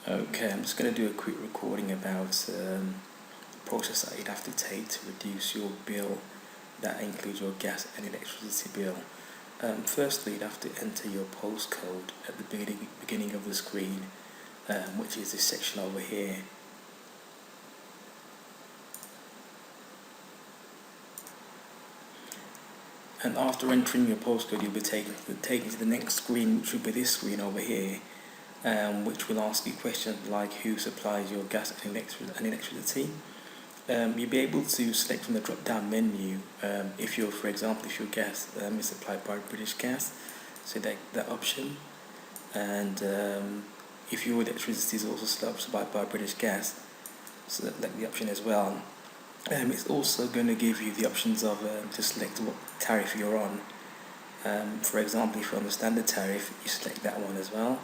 Okay, I'm just going to do a quick recording about the process that you'd have to take to reduce your bill. That includes your gas and electricity bill. Firstly, you'd have to enter your postcode at the beginning of the screen, which is this section over here. And after entering your postcode, you'll be taken to the next screen, which will be this screen over here, which will ask you questions like who supplies your gas and electricity. You'll be able to select from the drop-down menu if your gas is supplied by British Gas, select that option, and if your electricity is also supplied by British Gas, select the option as well. It's also going to give you the options of to select what tariff you're on. For example, if you're on the standard tariff, you select that one as well.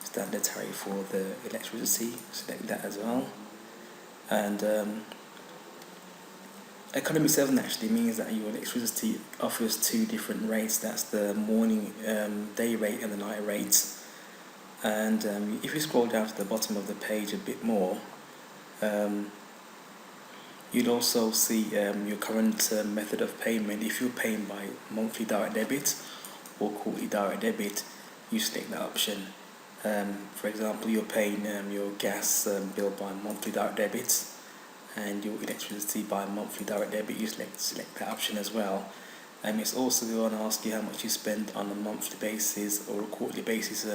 Standard tariff for the electricity, select that as well. And Economy 7 actually means that your electricity offers two different rates. That's the morning day rate and the night rates. And if you scroll down to the bottom of the page a bit more, you'd also see your current method of payment. If you're paying by monthly direct debit or quarterly direct debit, you select that option. For example, you're paying your gas bill by monthly direct debit and your electricity by monthly direct debit, you select that option as well. It's also going to ask you how much you spend on a monthly basis or a quarterly basis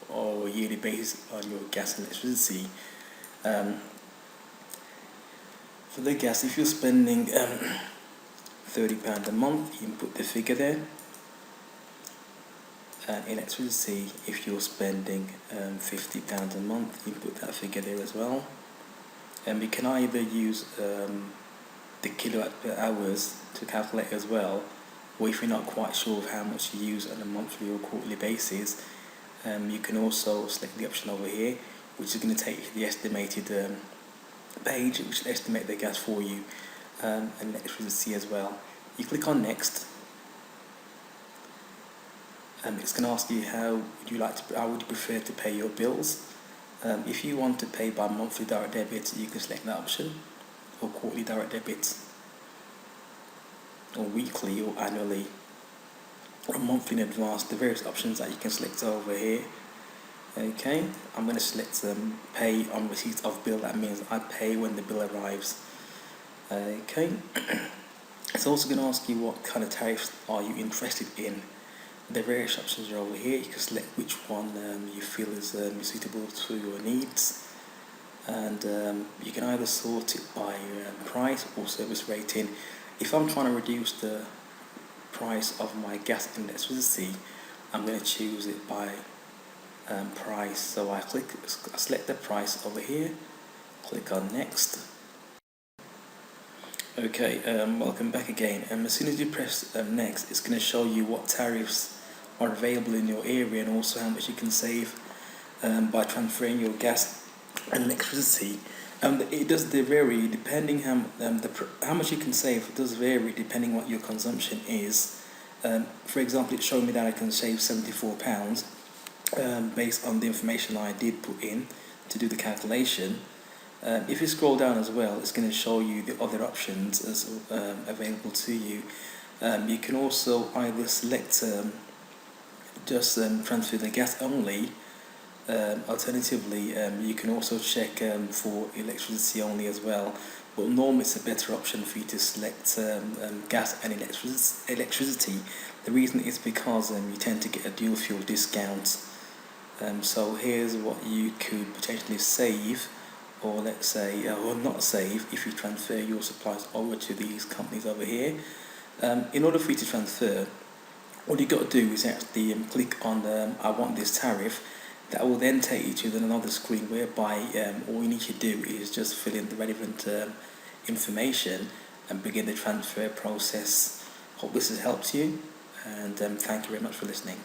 or a yearly basis on your gas and electricity. For the gas, if you're spending £30 a month, you can put the figure there. And electricity, if you're spending £50 a month, you can put that figure there as well. And you can either use the kilowatt per hours to calculate as well, or if you're not quite sure of how much you use on a monthly or quarterly basis, you can also select the option over here, which is going to take you to the estimated page, which will estimate the gas for you and electricity as well. You click on next. It's going to ask you how would you prefer to pay your bills. If you want to pay by monthly direct debit, you can select that option, or quarterly direct debit, or weekly or annually, or monthly in advance. The various options that you can select over here. Okay, I'm going to select pay on receipt of bill. That means I pay when the bill arrives. Okay, it's also going to ask you what kind of tariffs are you interested in. The various options are over here. You can select which one you feel is suitable to your needs, and you can either sort it by price or service rating. If I'm trying to reduce the price of my gas and electricity, I'm going to choose it by price. So I select the price over here, click on next. Okay, welcome back again. As soon as you press next, it's going to show you what tariffs are available in your area and also how much you can save by transferring your gas and electricity. It does vary depending how much you can save. It does vary depending what your consumption is. For example, it showed me that I can save £74 based on the information I did put in to do the calculation. If you scroll down as well, it's going to show you the other options as available to you. You can also either select just transfer the gas only. Alternatively, you can also check for electricity only as well. But normally it's a better option for you to select gas and electricity. The reason is because you tend to get a dual fuel discount. So here's what you could potentially save, or let's say, or not save, if you transfer your supplies over to these companies over here. In order for you to transfer, all you got to do is actually click on I want this tariff. That will then take you to another screen whereby all you need to do is just fill in the relevant information and begin the transfer process. Hope this has helped you, and thank you very much for listening.